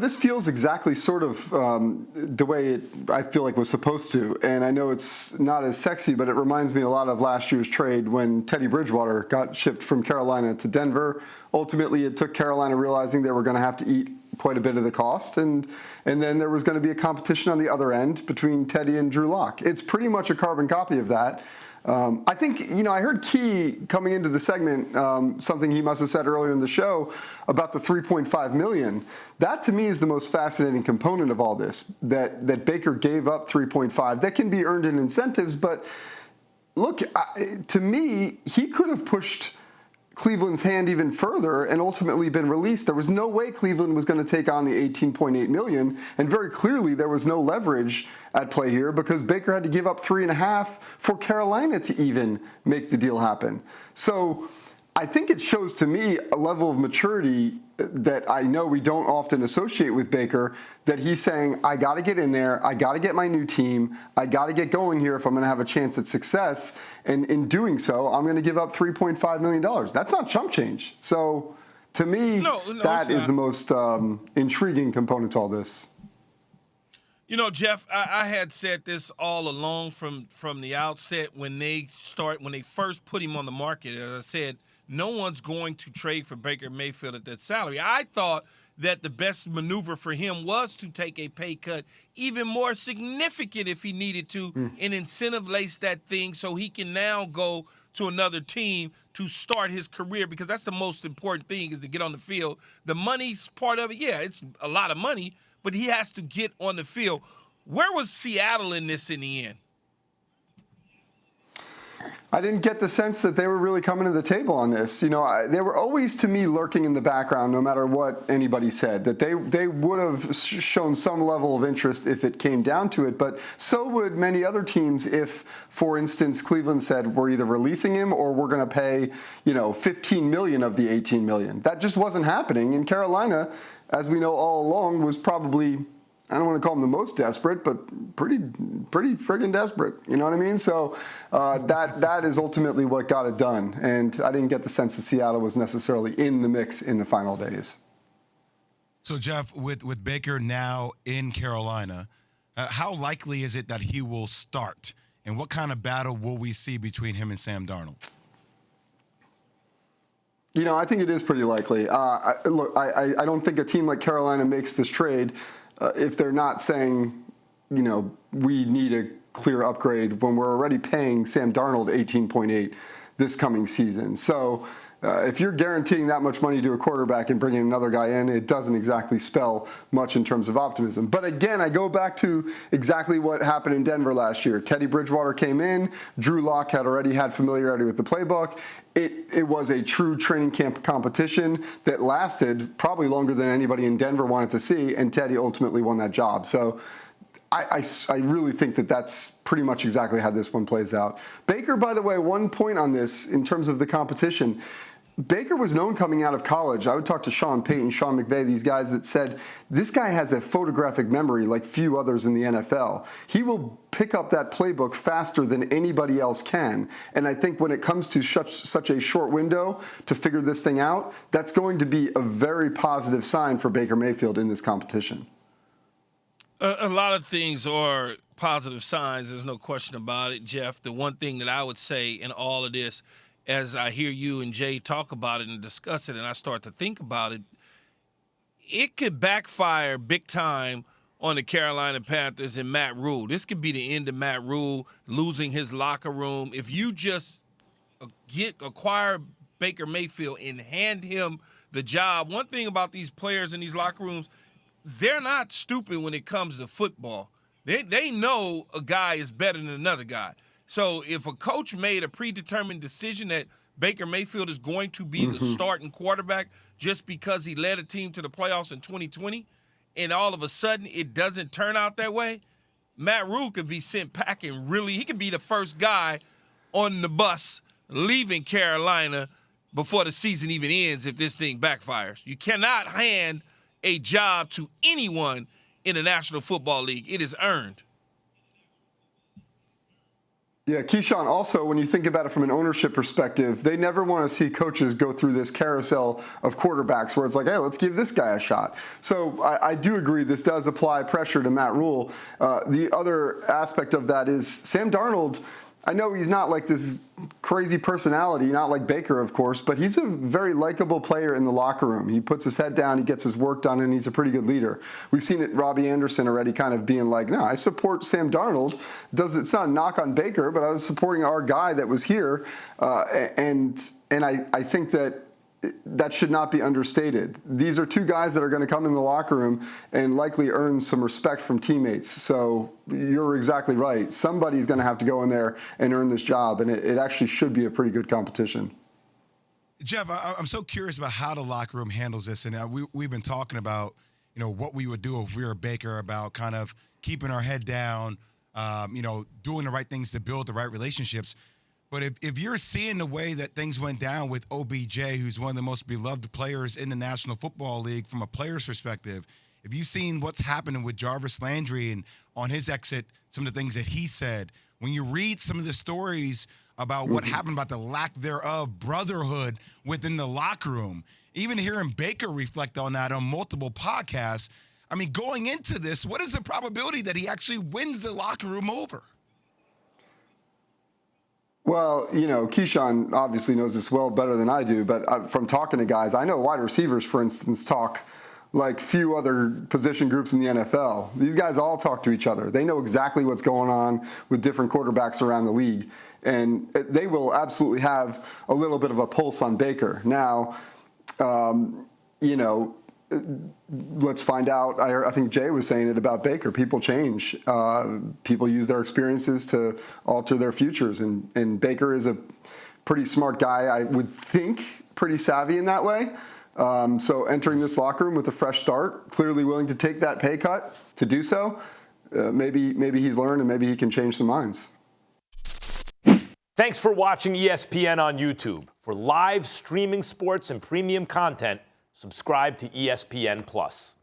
This feels exactly sort of the way I feel like was supposed to. And I know it's not as sexy, but it reminds me a lot of last year's trade when Teddy Bridgewater got shipped from Carolina to Denver. Ultimately, it took Carolina realizing they were going to have to eat quite a bit of the cost. And then there was going to be a competition on the other end between Teddy and Drew Lock. It's pretty much a carbon copy of that. I think, I heard Key coming into the segment, something he must have said earlier in the show about the $3.5 million. That, to me, is the most fascinating component of all this, that Baker gave up $3.5. That can be earned in incentives, but look, to me, he could have pushed Cleveland's hand even further and ultimately been released. There was no way Cleveland was going to take on the $18.8 million, and very clearly there was no leverage at play here because Baker had to give up $3.5 for Carolina to even make the deal happen. So I think it shows to me a level of maturity that I know we don't often associate with Baker, that he's saying, I got to get in there, I got to get my new team, I got to get going here if I'm going to have a chance at success, and in doing so, I'm going to give up $3.5 million. That's not chump change. So to me, that is the most intriguing component to all this. Jeff, I had said this all along from the outset when they first put him on the market. As I said, no one's going to trade for Baker Mayfield at that salary. I thought that the best maneuver for him was to take a pay cut, even more significant if he needed to, and incentive-lace that thing so he can now go to another team to start his career, because that's the most important thing, is to get on the field. The money's part of it. Yeah, it's a lot of money, but he has to get on the field. Where was Seattle in this in the end? I didn't get the sense that they were really coming to the table on this. They were always, to me, lurking in the background no matter what anybody said, that they would have shown some level of interest if it came down to it. But so would many other teams if, for instance, Cleveland said, we're either releasing him or we're going to pay, $15 million of the $18 million. That just wasn't happening. And Carolina, as we know all along, was probably, I don't want to call them the most desperate, but pretty friggin' desperate. You know what I mean? So that is ultimately what got it done. And I didn't get the sense that Seattle was necessarily in the mix in the final days. So, Jeff, with Baker now in Carolina, how likely is it that he will start? And what kind of battle will we see between him and Sam Darnold? I think it is pretty likely. Look, I don't think a team like Carolina makes this trade if they're not saying, we need a clear upgrade when we're already paying Sam Darnold $18.8 this coming season. So if you're guaranteeing that much money to a quarterback and bringing another guy in, it doesn't exactly spell much in terms of optimism. But again, I go back to exactly what happened in Denver last year. Teddy Bridgewater came in. Drew Lock had already had familiarity with the playbook. It was a true training camp competition that lasted probably longer than anybody in Denver wanted to see, and Teddy ultimately won that job. So I really think that that's pretty much exactly how this one plays out. Baker, by the way, one point on this in terms of the competition. Baker was known coming out of college. I would talk to Sean Payton, Sean McVay, these guys that said, this guy has a photographic memory like few others in the NFL. He will pick up that playbook faster than anybody else can. And I think when it comes to such a short window to figure this thing out, that's going to be a very positive sign for Baker Mayfield in this competition. A lot of things are positive signs. There's no question about it, Jeff. The one thing that I would say in all of this, as I hear you and Jay talk about it and discuss it, and I start to think about it, it could backfire big time on the Carolina Panthers and Matt Rule. This could be the end of Matt Rule losing his locker room. If you just acquire Baker Mayfield and hand him the job, one thing about these players in these locker rooms, they're not stupid when it comes to football. They know a guy is better than another guy. So if a coach made a predetermined decision that Baker Mayfield is going to be the starting quarterback just because he led a team to the playoffs in 2020, and all of a sudden it doesn't turn out that way, Matt Rule could be sent packing he could be the first guy on the bus leaving Carolina before the season even ends if this thing backfires. You cannot hand a job to anyone in the National Football League. It is earned. Yeah, Keyshawn, also, when you think about it from an ownership perspective, they never want to see coaches go through this carousel of quarterbacks where it's like, hey, let's give this guy a shot. So I do agree this does apply pressure to Matt Rule. The other aspect of that is Sam Darnold. I know he's not like this crazy personality, not like Baker, of course, but he's a very likable player in the locker room. He puts his head down, he gets his work done, and he's a pretty good leader. We've seen it, Robbie Anderson already kind of being like, no, I support Sam Darnold. It's not a knock on Baker, but I was supporting our guy that was here. And I think that should not be understated. These are two guys that are going to come in the locker room and likely earn some respect from teammates. So you're exactly right. Somebody's going to have to go in there and earn this job, and it actually should be a pretty good competition. Jeff, I'm so curious about how the locker room handles this, and we've been talking about, what we would do if we were Baker, about kind of keeping our head down, doing the right things to build the right relationships. But if you're seeing the way that things went down with OBJ, who's one of the most beloved players in the National Football League from a player's perspective, if you've seen what's happening with Jarvis Landry and on his exit, some of the things that he said, when you read some of the stories about what happened, about the lack thereof, brotherhood within the locker room, even hearing Baker reflect on that on multiple podcasts, I mean, going into this, what is the probability that he actually wins the locker room over? Well, Keyshawn obviously knows this well better than I do, but from talking to guys, I know wide receivers, for instance, talk like few other position groups in the NFL. These guys all talk to each other. They know exactly what's going on with different quarterbacks around the league, and they will absolutely have a little bit of a pulse on Baker. Now, let's find out. I think Jay was saying it about Baker. People change. People use their experiences to alter their futures. And Baker is a pretty smart guy, I would think, pretty savvy in that way. So entering this locker room with a fresh start, clearly willing to take that pay cut to do so, maybe he's learned and maybe he can change some minds. Thanks for watching ESPN on YouTube. For live streaming sports and premium content, subscribe to ESPN+.